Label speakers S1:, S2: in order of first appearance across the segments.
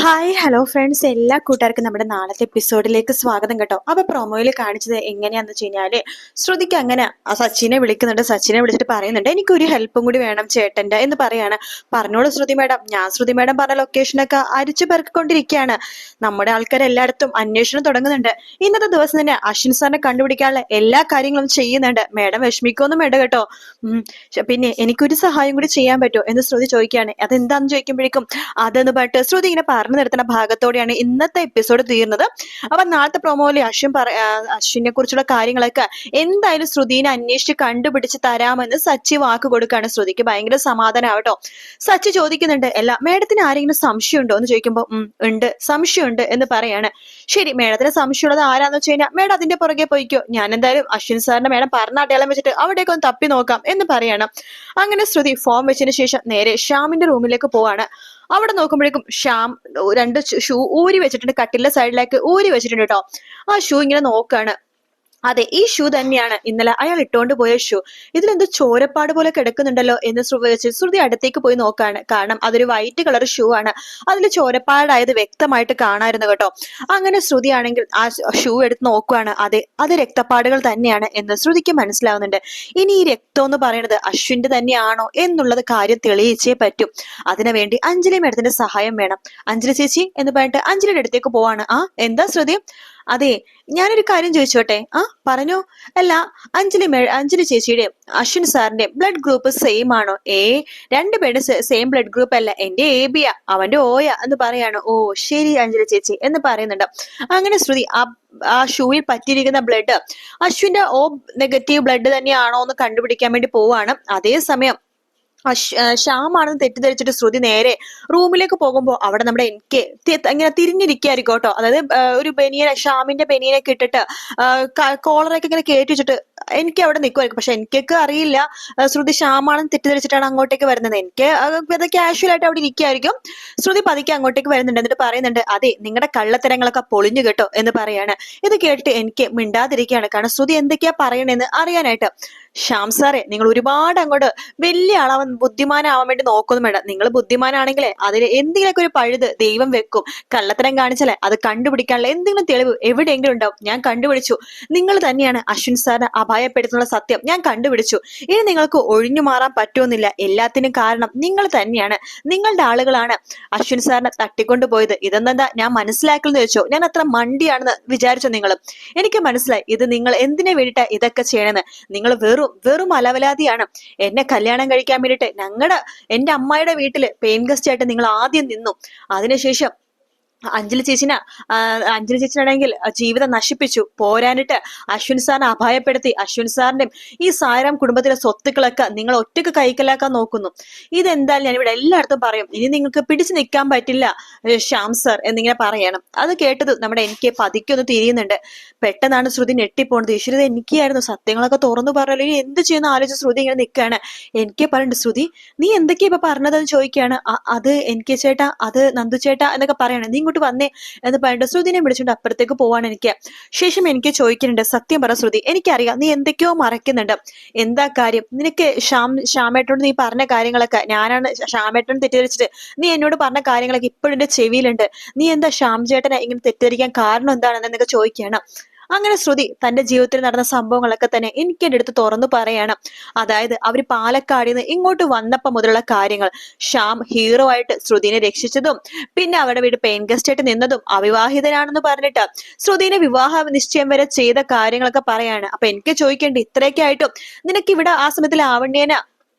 S1: Hi hello friends, എല്ലാ കൂട്ടുകാർക്കും നമ്മുടെ നാളത്തെ എപ്പിസോഡിലേക്ക് സ്വാഗതം കേട്ടോ. അപ്പൊ പ്രൊമോയിൽ കാണിച്ചത് എങ്ങനെയാന്ന് വെച്ച് കഴിഞ്ഞാല് ശ്രുതിക്ക് അങ്ങനെ സച്ചിനെ വിളിക്കുന്നുണ്ട്. സച്ചിനെ വിളിച്ചിട്ട് പറയുന്നുണ്ട്, എനിക്കൊരു ഹെൽപ്പും കൂടി വേണം ചേട്ടന്റെ എന്ന് പറയാണ്. പറഞ്ഞോളൂ ശ്രുതി മേഡം. ഞാൻ ശ്രുതി മേഡം പറഞ്ഞ ലൊക്കേഷനൊക്കെ അരിച്ചു പെറുക്കിക്കൊണ്ടിരിക്കുകയാണ്. നമ്മുടെ ആൾക്കാർ എല്ലായിടത്തും അന്വേഷണം തുടങ്ങുന്നുണ്ട്. ഇന്നത്തെ ദിവസം തന്നെ അശ്വിൻ സാറിനെ കണ്ടുപിടിക്കാനുള്ള എല്ലാ കാര്യങ്ങളും ചെയ്യുന്നുണ്ട്. മേഡം വിഷമിക്കൊന്നും വേണ്ട കേട്ടോ. പിന്നെ എനിക്കൊരു സഹായം കൂടി ചെയ്യാൻ പറ്റുമോ എന്ന് ശ്രുതി ചോദിക്കുകയാണ്. അതെന്താന്ന് ചോദിക്കുമ്പോഴേക്കും അതെന്ന് പറഞ്ഞിട്ട് ശ്രുതി ഇങ്ങനെ പറഞ്ഞു നിർത്തുന്ന ഭാഗത്തോടെയാണ് ഇന്നത്തെ എപ്പിസോഡ് തീർന്നത്. അപ്പൊ നാളത്തെ പ്രൊമോയില് അശ്വിനെ കുറിച്ചുള്ള കാര്യങ്ങളൊക്കെ എന്തായാലും ശ്രുതിനെ അന്വേഷിച്ച് കണ്ടുപിടിച്ച് തരാമെന്ന് സച്ചി വാക്ക് കൊടുക്കുകയാണ്. ശ്രുതിക്ക് ഭയങ്കര സമാധാനമാവട്ടോ. സച്ചി ചോദിക്കുന്നുണ്ട്, അല്ല മേഡത്തിന് ആരെങ്കിലും സംശയമുണ്ടോ എന്ന് ചോദിക്കുമ്പോൾ ഉണ്ട്, സംശയമുണ്ട് എന്ന് പറയാണ്. ശരി, മേഡത്തിന് സംശയമുള്ളത് ആരാന്ന് വെച്ച് കഴിഞ്ഞാൽ മേഡം അതിന്റെ പുറകെ പോയിക്കോ. ഞാൻ എന്തായാലും അശ്വിൻ സാറിന്റെ മേഡം പറഞ്ഞ അടയാളം വെച്ചിട്ട് അവിടേക്ക് ഒന്ന് തപ്പി നോക്കാം എന്ന് പറയണം. അങ്ങനെ ശ്രുതി ഫോം വെച്ചതിന് ശേഷം നേരെ ശ്യാമിന്റെ റൂമിലേക്ക് പോവാണ്. അവിടെ നോക്കുമ്പോഴേക്കും ശ്യാം രണ്ട് ഷൂ ഊരി വെച്ചിട്ടുണ്ട്, കട്ടിലിന്റെ സൈഡിലേക്ക് ഊരി വെച്ചിട്ടുണ്ട് കേട്ടോ. ആ ഷൂ ഇങ്ങനെ നോക്കാണ്. അതെ, ഈ ഷൂ തന്നെയാണ് ഇന്നലെ അയാൾ ഇട്ടുകൊണ്ട് പോയ ഷൂ. ഇതിലെന്തോ ചോരപ്പാട് പോലെ കിടക്കുന്നുണ്ടല്ലോ എന്ന് ശ്രുതി അടുത്തേക്ക് പോയി നോക്കാണ്. കാരണം അതൊരു വൈറ്റ് കളർ ഷൂ ആണ്. അതിൽ ചോരപ്പാടായത് വ്യക്തമായിട്ട് കാണായിരുന്നു കേട്ടോ. അങ്ങനെ ശ്രുതി ആണെങ്കിൽ ആ ഷൂ എടുത്ത് നോക്കുവാണ്. അതെ, അത് രക്തപ്പാടുകൾ തന്നെയാണ് എന്ന് ശ്രുതിക്ക് മനസ്സിലാവുന്നുണ്ട്. ഇനി ഈ രക്തം എന്ന് പറയുന്നത് അശ്വിന്റെ തന്നെയാണോ എന്നുള്ളത് കാര്യം തെളിയിച്ചേ പറ്റും. അതിനുവേണ്ടി അഞ്ജലി മേഡത്തിന്റെ സഹായം വേണം. അഞ്ജലി ചേച്ചി എന്ന് പറഞ്ഞിട്ട് അഞ്ജലിയുടെ അടുത്തേക്ക് പോവാണ്. എന്താ ശ്രുതി? അതെ, ഞാനൊരു കാര്യം ചോദിച്ചോട്ടെ? പറഞ്ഞോ. അല്ല, അഞ്ജലി ചേച്ചിയുടെയും അശ്വിൻ സാറിന്റെയും ബ്ലഡ് ഗ്രൂപ്പ് സെയിം ആണോ? രണ്ടുപേരുടെ സെയിം ബ്ലഡ് ഗ്രൂപ്പ് അല്ല, എന്റെ എബിയ, അവന്റെ ഓയ എന്ന് പറയാണ്. ഓ ശരി അഞ്ജലി ചേച്ചി എന്ന് പറയുന്നുണ്ട്. അങ്ങനെ ശ്രുതി ആ ഷൂയിൽ പറ്റിയിരിക്കുന്ന ബ്ലഡ് അശ്വിന്റെ ഓ നെഗറ്റീവ് ബ്ലഡ് തന്നെയാണോ എന്ന് കണ്ടുപിടിക്കാൻ വേണ്ടി പോവാണ്. അതേസമയം ശ്യാമാണെന്ന് തെറ്റിദ്ധരിച്ചിട്ട് ശ്രുതി നേരെ റൂമിലേക്ക് പോകുമ്പോ അവിടെ നമ്മുടെ എനിക്ക് ഇങ്ങനെ തിരിഞ്ഞിരിക്കായിരിക്കും കേട്ടോ. അതായത് ഒരു ശ്യാമിന്റെ ബനിയനൊക്കെ ഇട്ടിട്ട് കോളറൊക്കെ ഇങ്ങനെ കയറ്റി വെച്ചിട്ട് എനിക്ക് അവിടെ നിൽക്കുമായിരിക്കും. പക്ഷെ എനിക്കൊക്കെ അറിയില്ല ശ്രുതി ശ്യാമാണെന്ന് തെറ്റിദ്ധരിച്ചിട്ടാണ് അങ്ങോട്ടേക്ക് വരുന്നത്. എനിക്ക് അത് കാഷ്വൽ ആയിട്ട് അവിടെ ഇരിക്കുമായിരിക്കും. ശ്രുതി പതുക്കെ അങ്ങോട്ടേക്ക് വരുന്നുണ്ട്. എന്നിട്ട് പറയുന്നുണ്ട്, അതെ നിങ്ങളുടെ കള്ളത്തരങ്ങളൊക്കെ പൊളിഞ്ഞു കേട്ടോ എന്ന് പറയാണ്. ഇത് കേട്ടിട്ട് എനിക്ക് മിണ്ടാതിരിക്കുകയാണ്. കാരണം ശ്രുതി എന്തൊക്കെയാ പറയണെന്ന് അറിയാനായിട്ട്. ശ്യാം സാറേ, നിങ്ങൾ ഒരുപാട് അങ്ങോട്ട് വലിയ ആളാവാൻ ബുദ്ധിമാനാവാൻ വേണ്ടി നോക്കൊന്നും വേണ്ട. നിങ്ങൾ ബുദ്ധിമാനാണെങ്കിലേ അതിൽ എന്തെങ്കിലുമൊക്കെ ഒരു പഴുത് ദൈവം വെക്കും. കള്ളത്തരം കാണിച്ചാലേ അത് കണ്ടുപിടിക്കാനുള്ള എന്തെങ്കിലും തെളിവ് എവിടെയെങ്കിലും ഉണ്ടാവും. ഞാൻ കണ്ടുപിടിച്ചു. നിങ്ങൾ തന്നെയാണ് അശ്വിൻ സാറിനെ അപായപ്പെടുത്തുന്ന സത്യം ഞാൻ കണ്ടുപിടിച്ചു. ഇനി നിങ്ങൾക്ക് ഒഴിഞ്ഞു മാറാൻ പറ്റുമെന്നില്ല. എല്ലാത്തിനും കാരണം നിങ്ങൾ തന്നെയാണ്. നിങ്ങളുടെ ആളുകളാണ് അശ്വിൻ സാറിനെ തട്ടിക്കൊണ്ടുപോയത്. ഇതെന്താ ഞാൻ മനസ്സിലാക്കലെന്ന് വെച്ചോ? ഞാൻ അത്ര മണ്ടിയാണെന്ന് വിചാരിച്ചോ നിങ്ങൾ? എനിക്ക് മനസ്സിലായി ഇത് നിങ്ങൾ എന്തിനു വേണ്ടിയിട്ടാ ഇതൊക്കെ ചെയ്യണമെന്ന്. നിങ്ങൾ വെറും അലവലാതിയാണ്. എന്നെ കല്യാണം കഴിക്കാൻ വേണ്ടിട്ട് എന്റെ അമ്മായിയുടെ വീട്ടില് പെയിൻ ഗസ്റ്റ് ആയിട്ട് നിങ്ങൾ ആദ്യം നിന്നു. അതിനുശേഷം അഞ്ജലി ചേച്ചിനാണെങ്കിൽ ജീവിതം നശിപ്പിച്ചു. പോരാനിട്ട് അശ്വിൻ സാറിനെ അപായപ്പെടുത്തി അശ്വിൻ സാറിന്റെയും ഈ സായറാം കുടുംബത്തിലെ സ്വത്തുക്കളൊക്കെ നിങ്ങൾ ഒറ്റക്ക് കൈക്കലാക്കാൻ നോക്കുന്നു. ഇതെന്തായാലും ഞാൻ ഇവിടെ എല്ലായിടത്തും പറയും. ഇനി നിങ്ങൾക്ക് പിടിച്ചു നിൽക്കാൻ പറ്റില്ല ശ്യാം സർ എന്നിങ്ങനെ പറയണം. അത് കേട്ടത് നമ്മുടെ എനിക്ക് പതിക്കൊന്ന് തിരിയുന്നുണ്ട്. പെട്ടെന്നാണ് ശ്രുതി ഞെട്ടിപ്പോണത്. ഈശ്വരത എനിക്കായിരുന്നു. സത്യങ്ങളൊക്കെ തുറന്നു പറയല്ലോ. ഇനി എന്ത് ചെയ്യുന്ന ആലോചിച്ച് ശ്രുതി ഇങ്ങനെ നിൽക്കുകയാണ്. എനിക്ക് പറയുന്നുണ്ട്, ശ്രുതി നീ എന്തൊക്കെയാ ഇപ്പൊ പറഞ്ഞതെന്ന് ചോദിക്കുകയാണ്. അത് എനിക്ക് ചേട്ടാ, അത് നന്ദു ചേട്ടാ എന്നൊക്കെ പറയണം. നീ ഇങ്ങോട്ട് വന്നേ എന്ന് പറഞ്ഞിട്ട് ശ്രുതിനെ വിളിച്ചുകൊണ്ട് അപ്പുറത്തേക്ക് പോവാണ്. ശേഷം എനിക്ക് ചോദിക്കുന്നുണ്ട്, സത്യം പറ ശ്രുതി, എനിക്കറിയാം നീ എന്തൊക്കെയോ മറക്കുന്നുണ്ട്. എന്താ കാര്യം? നിനക്ക് ശ്യാമേട്ടനോട് നീ പറഞ്ഞ കാര്യങ്ങളൊക്കെ ഞാനാണ് ശ്യാമേട്ടനെ തെറ്റിദ്ധരിച്ചിട്ട് നീ എന്നോട് പറഞ്ഞ കാര്യങ്ങളൊക്കെ ഇപ്പോഴും എന്റെ ചെവിയിലുണ്ട്. നീ എന്താ ശ്യാം ചേട്ടനെ ഇങ്ങനെ തെറ്റിദ്ധരിക്കാൻ കാരണം എന്താണെന്ന് എന്നൊക്കെ ചോദിക്കുകയാണ്. അങ്ങനെ ശ്രുതി തന്റെ ജീവിതത്തിൽ നടന്ന സംഭവങ്ങളൊക്കെ തന്നെ എനിക്ക് എന്റെ അടുത്ത് തുറന്നു പറയാണ്. അതായത് അവര് പാലക്കാടിൽ നിന്ന് ഇങ്ങോട്ട് വന്നപ്പോ മുതലുള്ള കാര്യങ്ങൾ, ശ്യാം ഹീറോ ആയിട്ട് ശ്രുതിനെ രക്ഷിച്ചതും പിന്നെ അവരുടെ വീട് പെയിൻ ഗസ്റ്റ് ആയിട്ട് നിന്നതും അവിവാഹിതനാണെന്ന് പറഞ്ഞിട്ട് ശ്രുതിനെ വിവാഹ നിശ്ചയം വരെ ചെയ്ത കാര്യങ്ങളൊക്കെ പറയാണ്. അപ്പൊ എനിക്ക് ചോദിക്കേണ്ടി, ഇത്രയൊക്കെ ആയിട്ടും നിനക്ക് ഇവിടെ ആ സമയത്തിൽ ആവണ്യേന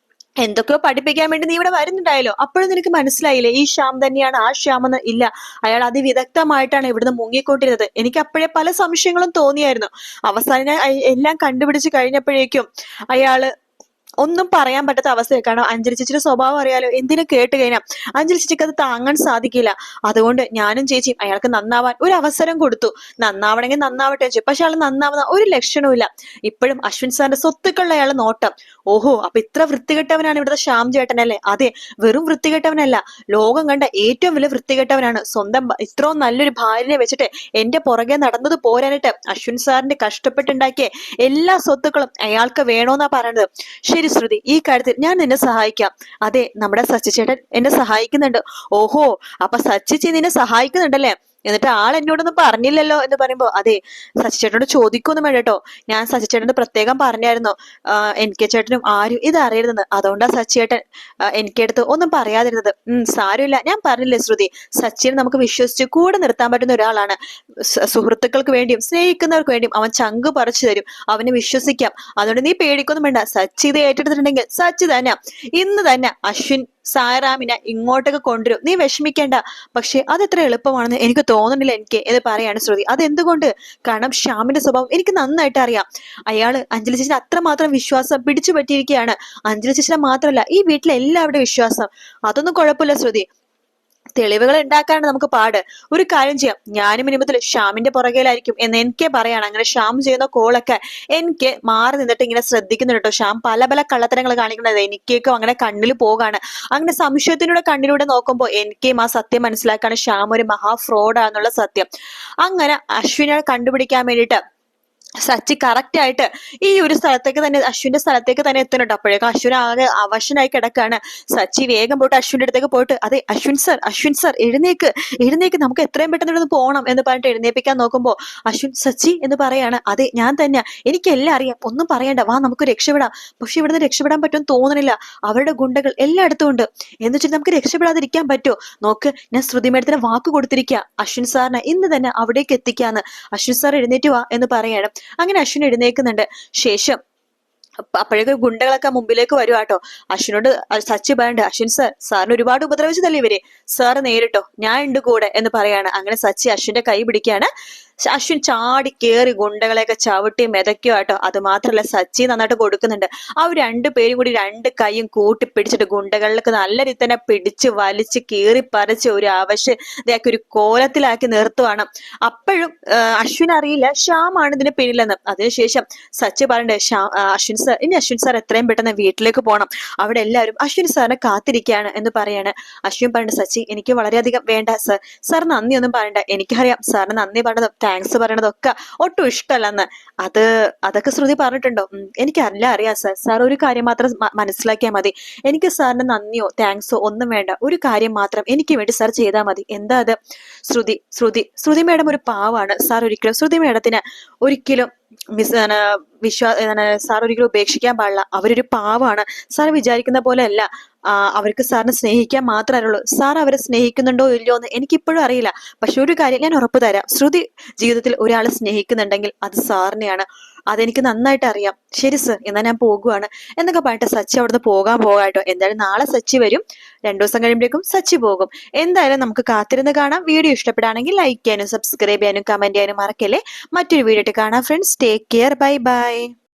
S1: എന്തൊക്കെയോ പഠിപ്പിക്കാൻ വേണ്ടി നീ ഇവിടെ വരുന്നുണ്ടായല്ലോ. അപ്പോഴും നിനക്ക് മനസ്സിലായില്ലേ ഈ ശ്യാം തന്നെയാണ് ആ ശ്യാമെന്ന്? ഇല്ല, അയാൾ അതിവിദഗ്ധമായിട്ടാണ് ഇവിടുന്ന് മുങ്ങിക്കൊണ്ടിരുന്നത്. എനിക്ക് അപ്പോഴേ പല സംശയങ്ങളും തോന്നിയായിരുന്നു. അവസാനം എല്ലാം കണ്ടുപിടിച്ച് കഴിഞ്ഞപ്പോഴേക്കും അയാള് ഒന്നും പറയാൻ പറ്റാത്ത അവസ്ഥയാണ്. കാരണം അഞ്ജലി ചേച്ചിയുടെ സ്വഭാവം അറിയാലോ. എന്തിനും കേട്ട് കഴിഞ്ഞാൽ അഞ്ജലി ചേച്ചിക്ക് അത് താങ്ങാൻ സാധിക്കില്ല. അതുകൊണ്ട് ഞാനും ചേച്ചിയും അയാൾക്ക് നന്നാവാൻ ഒരു അവസരം കൊടുത്തു. നന്നാവണമെങ്കിൽ നന്നാവട്ടെ വെച്ചു. പക്ഷെ അയാൾ നന്നാവുന്ന ഒരു ലക്ഷണവും ഇല്ല. ഇപ്പോഴും അശ്വിൻ സാറിന്റെ സ്വത്തുക്കളിൽ അയാൾ നോട്ടം. ഓഹോ, അപ്പൊ ഇത്ര വൃത്തികെട്ടവനാണ് ഇവിടുത്തെ ശ്യാം ചേട്ടനല്ലേ? അതെ, വെറും വൃത്തികെട്ടവനല്ല, ലോകം കണ്ട ഏറ്റവും വലിയ വൃത്തികെട്ടവനാണ്. സ്വന്തം ഇത്രയും നല്ലൊരു ഭാര്യനെ വെച്ചിട്ട് എന്റെ പുറകെ നടന്നത് പോരാനിട്ട് അശ്വിൻ സാറിന്റെ കഷ്ടപ്പെട്ടുണ്ടാക്കിയ എല്ലാ സ്വത്തുക്കളും അയാൾക്ക് വേണോന്നാ പറയുന്നത്. ശരി ശ്രുതി, ഈ കാര്യത്തിൽ ഞാൻ നിന്നെ സഹായിക്കാം. അതെ, നമ്മുടെ സച്ചി ചേട്ടൻ എന്നെ സഹായിക്കുന്നുണ്ട്. ഓഹോ, അപ്പൊ സച്ചി നിന്നെ സഹായിക്കുന്നുണ്ടല്ലേ? എന്നിട്ട് ആൾ എന്നോടൊന്നും പറഞ്ഞില്ലല്ലോ എന്ന് പറയുമ്പോ, അതെ, സച്ചി ചേട്ടനോട് ചോദിക്കൊന്നും വേണ്ട കേട്ടോ. ഞാൻ സച്ചി ചേട്ടനോട് പ്രത്യേകം പറഞ്ഞായിരുന്നു, എനിക്ക് ചേട്ടനും ആരും ഇത് അറിയരുതെന്ന്. അതുകൊണ്ടാ സച്ചി ചേട്ടൻ എനിക്കടുത്ത് ഒന്നും പറയാതിരുന്നത്. സാരമില്ല, ഞാൻ പറഞ്ഞില്ലേ ശ്രുതി, സച്ചിനെ നമുക്ക് വിശ്വസിച്ച് കൂടെ നിർത്താൻ പറ്റുന്ന ഒരാളാണ്. സുഹൃത്തുക്കൾക്ക് വേണ്ടിയും സ്നേഹിക്കുന്നവർക്ക് വേണ്ടിയും അവൻ ചങ്ക് പറിച്ചു തരും. അവനെ വിശ്വസിക്കാം. അതുകൊണ്ട് നീ പേടിക്കൊന്നും വേണ്ട. സച്ചി ഇത് ഏറ്റെടുത്തിട്ടുണ്ടെങ്കിൽ സച്ചി തന്നെ ഇന്ന് തന്നെ അശ്വിൻ സായറാമിനെ ഇങ്ങോട്ടേക്ക് കൊണ്ടുവരും. നീ വിഷമിക്കേണ്ട. പക്ഷെ അതെത്ര എളുപ്പമാണെന്ന് എനിക്ക് തോന്നുന്നില്ല എനിക്ക് എന്ന് പറയാണ് ശ്രുതി. അതെന്തുകൊണ്ട്? കാരണം ശ്യാമിന്റെ സ്വഭാവം എനിക്ക് നന്നായിട്ട് അറിയാം. അയാള് അഞ്ജലി ചേച്ചിന് അത്രമാത്രം വിശ്വാസം പിടിച്ചു പറ്റിയിരിക്കുകയാണ്. അഞ്ജലി ചേച്ചിനെ മാത്രമല്ല, ഈ വീട്ടിലെ എല്ലാവരുടെ വിശ്വാസം. അതൊന്നും കുഴപ്പമില്ല ശ്രുതി. തെളിവുകൾ ഉണ്ടാക്കാനാണ് നമുക്ക് പാട്. ഒരു കാര്യം ചെയ്യാം, ഞാനും ഇനി മുതൽ ശ്യാമിന്റെ പുറകെയിലായിരിക്കും എന്ന് എനിക്ക് പറയാണ്. അങ്ങനെ ശ്യാം ചെയ്യുന്ന കോളൊക്കെ എനിക്ക് മാറി നിന്നിട്ട് ഇങ്ങനെ ശ്രദ്ധിക്കുന്നുണ്ട് കേട്ടോ. ശ്യാം പല പല കള്ളത്തരങ്ങൾ കാണിക്കുന്നത് എനിക്കൊക്കെ അങ്ങനെ കണ്ണിൽ പോകാണ്. അങ്ങനെ സംശയത്തിലൂടെ കണ്ണിലൂടെ നോക്കുമ്പോൾ എനിക്കും ആ സത്യം മനസ്സിലാക്കാണ് ശ്യാം ഒരു മഹാ ഫ്രോഡാന്നുള്ള സത്യം. അങ്ങനെ അശ്വിനെ കണ്ടുപിടിക്കാൻ വേണ്ടിയിട്ട് സച്ചി കറക്റ്റ് ആയിട്ട് ഈ ഒരു സ്ഥലത്തേക്ക് തന്നെ, അശ്വിന്റെ സ്ഥലത്തേക്ക് തന്നെ എത്തുന്നുണ്ട്. അപ്പോഴേക്കും അശ്വിൻ ആകെ അവശനായി കിടക്കാണ്. സച്ചി വേഗം പോയിട്ട് അശ്വിന്റെ അടുത്തേക്ക് പോയിട്ട്, അതെ അശ്വിൻ സർ എഴുന്നേക്ക്, നമുക്ക് എത്രയും പെട്ടെന്ന് ഇവിടുന്ന് പോകണം എന്ന് പറഞ്ഞിട്ട് എഴുന്നേപ്പിക്കാൻ നോക്കുമ്പോ അശ്വിൻ, സച്ചി എന്ന് പറയാണ്. അതെ, ഞാൻ തന്നെ, എനിക്കെല്ലാം അറിയാം, ഒന്നും പറയണ്ട, വാ നമുക്ക് രക്ഷപ്പെടാം. പക്ഷെ ഇവിടുന്ന് രക്ഷപ്പെടാൻ പറ്റുമെന്ന് തോന്നണില്ല. അവരുടെ ഗുണ്ടകൾ എല്ലായിടത്തും ഉണ്ട്. എന്ന് വെച്ചിട്ട് നമുക്ക് രക്ഷപ്പെടാതിരിക്കാൻ പറ്റുമോ? നോക്ക്, ഞാൻ ശ്രുതി മേഡത്തിന് വാക്ക് കൊടുത്തിരിക്കുക, അശ്വിൻ സാറിനെ ഇന്ന് തന്നെ അവിടേക്ക് എത്തിക്കാന്ന്. അശ്വിൻ സാർ എഴുന്നേറ്റ് വാ എന്ന് പറയാണ്. അങ്ങനെ അശ്വിൻ എഴുന്നേക്കുന്നുണ്ട്. ശേഷം അപ്പോഴേക്കും ഗുണ്ടകളൊക്കെ മുമ്പിലേക്ക് വരുവാട്ടോ. അശ്വിനോട് സച്ചി പറയണ്ട്, അശ്വിൻ സാറിന് ഒരുപാട് ഉപദ്രവിച്ചതല്ലേ ഇവര്, സാറ് നേരിട്ടോ, ഞാൻ ഉണ്ട് കൂടെ എന്ന് പറയാണ്. അങ്ങനെ സച്ചി അശ്വിന്റെ കൈ പിടിക്കാണ്. അശ്വിൻ ചാടി കേറി ഗുണ്ടകളെയൊക്കെ ചവിട്ടി മെതയ്ക്കുക കേട്ടോ. അത് മാത്രല്ല, സച്ചി നന്നായിട്ട് കൊടുക്കുന്നുണ്ട്. ആ രണ്ടുപേരും കൂടി രണ്ട് കൈയും കൂട്ടി പിടിച്ചിട്ട് ഗുണ്ടകളിലേക്ക് നല്ല രീതി തന്നെ പിടിച്ച് വലിച്ച് കീറി പറിച്ച് ഒരു ആവശ്യതയാക്കി ഒരു കോലത്തിലാക്കി നിർത്തുവാണ്. അപ്പോഴും അശ്വിൻ അറിയില്ല ശ്യാമാണ് ഇതിന് പിന്നിലെന്ന്. അതിനുശേഷം സച്ചി പറയണ്ടേ, അശ്വിൻ സാർ, ഇനി അശ്വിൻ സാർ എത്രയും പെട്ടെന്ന് വീട്ടിലേക്ക് പോകണം, അവിടെ എല്ലാവരും അശ്വിൻ സാറിനെ കാത്തിരിക്കുകയാണ് എന്ന് പറയാണ്. അശ്വിൻ പറയണ്ട, സച്ചി എനിക്ക് വളരെയധികം വേണ്ട സാർ നന്ദി ഒന്നും പറയണ്ട. എനിക്കറിയാം സാറിന് നന്ദി പറഞ്ഞതും താങ്ക്സ് പറയണതൊക്കെ ഒട്ടും ഇഷ്ടമല്ലെന്ന്. അതൊക്കെ ശ്രുതി പറഞ്ഞിട്ടുണ്ടോ? എനിക്കല്ല അറിയാം സാർ ഒരു കാര്യം മാത്രം മനസ്സിലാക്കിയാൽ മതി. എനിക്ക് സാറിന് നന്ദിയോ താങ്ക്സോ ഒന്നും വേണ്ട. ഒരു കാര്യം മാത്രം എനിക്ക് വേണ്ടി സാർ ചെയ്താൽ മതി. എന്താ അത്? ശ്രുതി മേഡം ഒരു പാവാണ് സാർ. ഒരിക്കലും ശ്രുതി മേഡത്തിന് ഒരിക്കലും സാർ ഒരിക്കലും ഉപേക്ഷിക്കാൻ പാടില്ല. അവരൊരു പാവാണ്. സാർ വിചാരിക്കുന്ന പോലെ അല്ല. അവർക്ക് സാറിനെ സ്നേഹിക്കാൻ മാത്രമേ അറിയുള്ളൂ. സാർ അവരെ സ്നേഹിക്കുന്നുണ്ടോ ഇല്ലയോ എന്ന് എനിക്കിപ്പോഴും അറിയില്ല. പക്ഷെ ഒരു കാര്യം ഞാൻ ഉറപ്പ് തരാം, ശ്രുതി ജീവിതത്തിൽ ഒരാളെ സ്നേഹിക്കുന്നുണ്ടെങ്കിൽ അത് സാറിനെയാണ്. അതെനിക്ക് നന്നായിട്ട് അറിയാം. ശരി സർ, എന്നാ ഞാൻ പോകുവാണ് എന്നൊക്കെ പറഞ്ഞിട്ട് സച്ചി അവിടുന്ന് പോകാട്ടോ. എന്തായാലും നാളെ സച്ചി വരും. 2 ദിവസം കഴിയുമ്പോഴേക്കും സച്ചി പോകും. എന്തായാലും നമുക്ക് കാത്തിരുന്ന് കാണാം. വീഡിയോ ഇഷ്ടപ്പെടുകയാണെങ്കിൽ ലൈക്ക് ചെയ്യാനും സബ്സ്ക്രൈബ് ചെയ്യാനും കമന്റ് ചെയ്യാനും മറക്കല്ലേ. മറ്റൊരു വീഡിയോ ആയിട്ട് കാണാം friends. Take care. Bye bye.